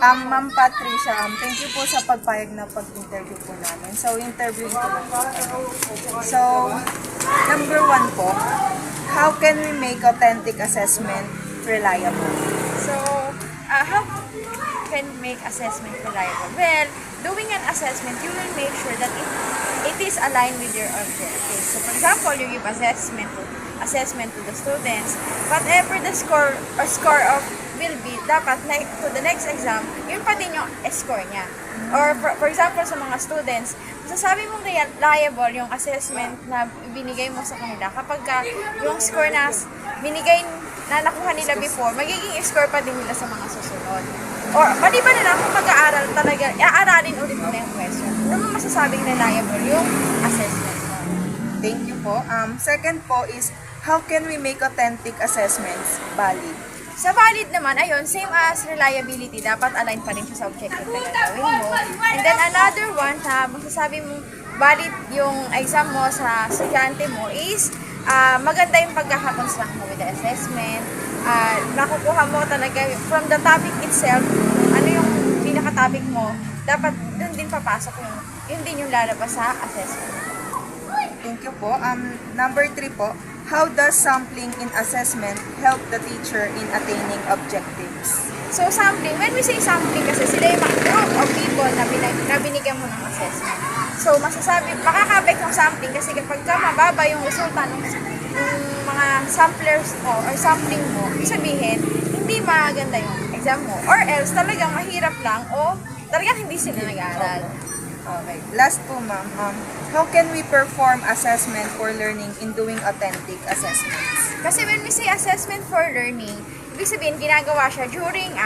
Ma'am Patricia, thank you po sa pagpayag na pag-interview po namin. So, interview ko lang po. So, number 1 po, how can we make authentic assessment reliable? So, how can make assessment reliable? Well, doing an assessment, you will make sure that it is aligned with your objectives. So, for example, you give assessment to the students, whatever the score of will be, dapat to the next exam, yun pa din yung score niya. Or for example, sa mga students, masasabi mong reliable yung assessment na binigay mo sa kanila kapag yung score na binigay na nakuha nila before, magiging score pa din nila sa mga susunod. Or pati ba nila kung mag-aaral talaga, aaralin ulit nila yung question. Ano mo masasabing reliable yung assessment mo? Thank you po. Second po is, how can we make authentic assessments valid? Sa valid naman, ayun, same as reliability, dapat align pa rin siya sa objective na gagawin mo. And then another one, masasabi mo valid yung exam mo sa estudyante mo is maganda yung pagkakakonstruct mo with the assessment. Nakukuha mo talaga from the topic itself, ano yung pinaka-topic mo, dapat dun din papasok yun din yung lalabas sa assessment. Thank you po. Number 3 po, how does sampling in assessment help the teacher in attaining objectives? So sampling, when we say sampling kasi sila yung mga group of people na binigyan mo ng assessment. So makaka-affect yung sampling kasi kapag mababa yung resulta ng mga samplers mo or sampling mo, ibig sabihin, hindi maganda yung exam mo. Or else, talagang mahirap lang o talagang hindi sila nag-aaral. Okay. Last po, ma'am. How can we perform assessment for learning in doing authentic assessments? Kasi when we say assessment for learning, ibig sabihin, ginagawa siya during,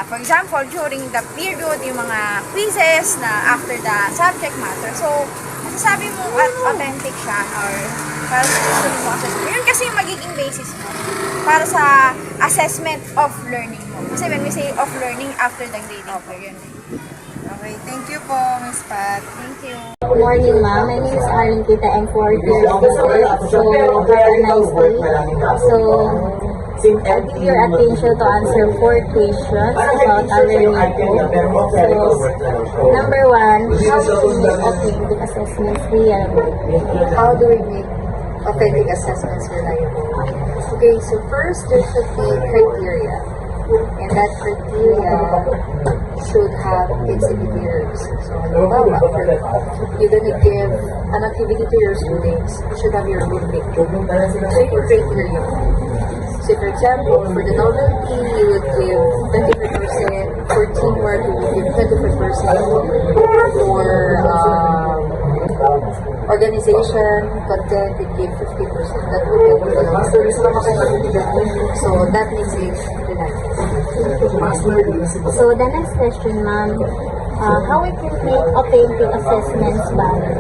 for example, during the period, yung mga quizzes na after the subject matter. So, masasabi mo authentic siya or para sa susunod mo assessment. Yun kasi yung magiging basis mo para sa assessment of learning mo. Kasi when we say of learning after the grading period. Okay, thank you po, Ms. Pat. Thank you. Good morning, ma'am. My name is Arlene Kita. I'm 4 years old. So, have a nice day. So, I'll give your attention to answer 4 questions about our NIPO. So, number 1, how do we make authentic assessments reliable? How do we make authentic assessments reliable? Okay, so first there should be criteria. And that criteria should have its indicators. So, you're going to give an activity to your students, you should have your rubric. So, your criteria. So, for example, for the novelty, you would give 25%. For teamwork, you would give 25%. For organization, content, you give 50%. That would be so that makes it reliable. So, the next question, ma'am. How we can make authentic assessments valid?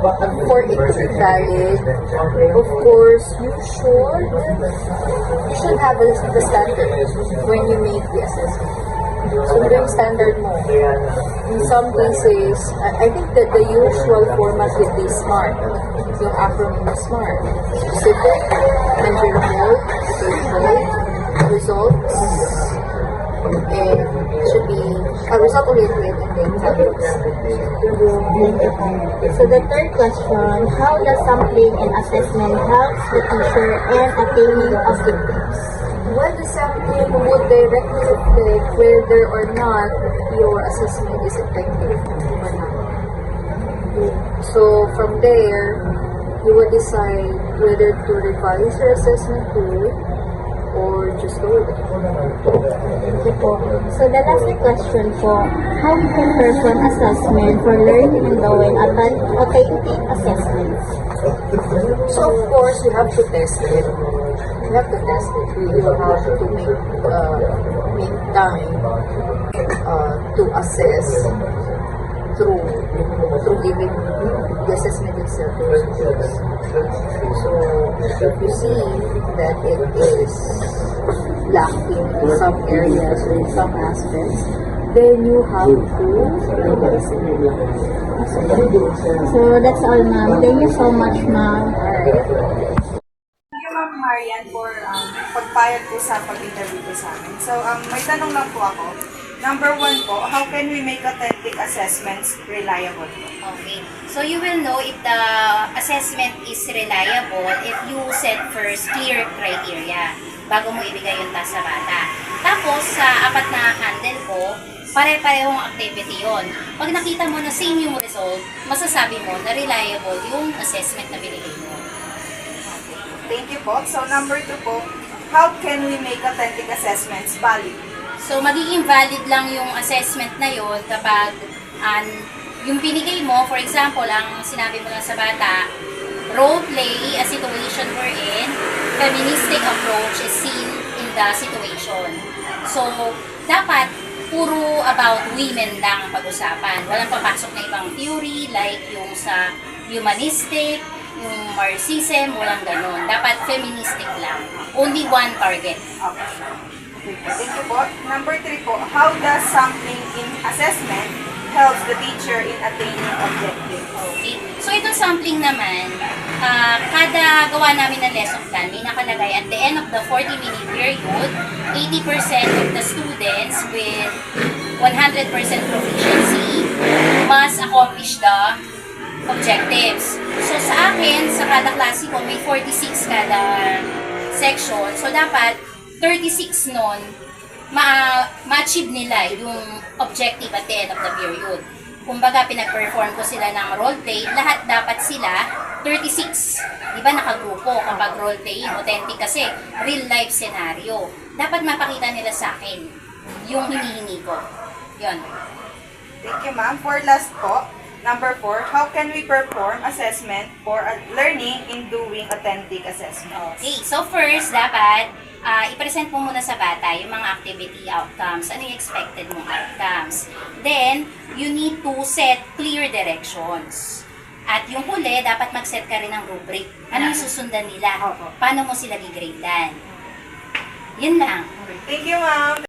For it to be valid, of course, you should have the standard when you make the assessment. So, yung standard mo. In some cases, I think that the usual format would be SMART. Yung acronym is SMART. Specific, measurable, attainable, results, and should be a result oriented and then examples. So, the third question, how does sampling and assessment help the teacher in attaining objectives? Well, the sampling would directly reflect whether or not your assessment is effective or not. So from there, you would decide whether to revise your assessment tool or just go with it. Thank you po. So the last question po, how we can perform assessment for learning and doing authentic assessments? So of course, you have to test it. You have to test it. You have to make time to assess through giving the assessment itself. So if you see that it is lacking in some areas or in some aspects, then you have to revise it. So that's all, ma'am. Thank you so much, ma'am. Thank you, Ma'am Marian, for pagpayag po sa pag-interview po sa amin. So, may tanong lang po ako. Number 1 po, how can we make authentic assessments reliable? Okay. So you will know if the assessment is reliable if you set first clear criteria bago mo ibigay yung task sa bata. Tapos, sa apat na handle ko, pare-parehong activity yon. Pag nakita mo na same yung result, masasabi mo na reliable yung assessment na binigay mo. Thank you po. So number 2 po, how can we make authentic assessments valid? So, magiging valid lang yung assessment na yon kapag yung binigay mo, for example, ang sinabi mo lang sa bata, role play a situation we're in, feministic approach is seen in the situation. So, dapat puro about women lang ang pag-usapan. Walang papasok na ibang theory like yung sa humanistic, yung Marxism, walang ganun. Dapat feministic lang. Only one target. Thank you po. Number 3 po, how does sampling in assessment helps the teacher in attaining objectives? Okay. So, itong sampling naman, kada gawa namin ng lesson plan, may nakalagay at the end of the 40-minute period, 80% of the students with 100% proficiency must accomplish the objectives. So, sa akin, sa kada klase ko, may 46 kada section. So, dapat 36 nun, ma-achieve nila yung objective at the end of the period. Kumbaga, pinag-perform ko sila ng roleplay, lahat dapat sila 36. Di ba nakagrupo kapag roleplaying, authentic kasi, real life scenario. Dapat mapakita nila sa akin yung hinihingi ko. Yun. Thank you, ma'am. For last po, number 4, how can we perform assessment for learning in doing authentic assessments? Okay, so first, dapat i-present mo muna sa bata yung mga activity outcomes. Ano yung expected mong outcomes? Then, you need to set clear directions. At yung huli, dapat mag-set ka rin ng rubric. Ano yung susundan nila? Paano mo sila gigradean? Yun lang. Thank you, ma'am.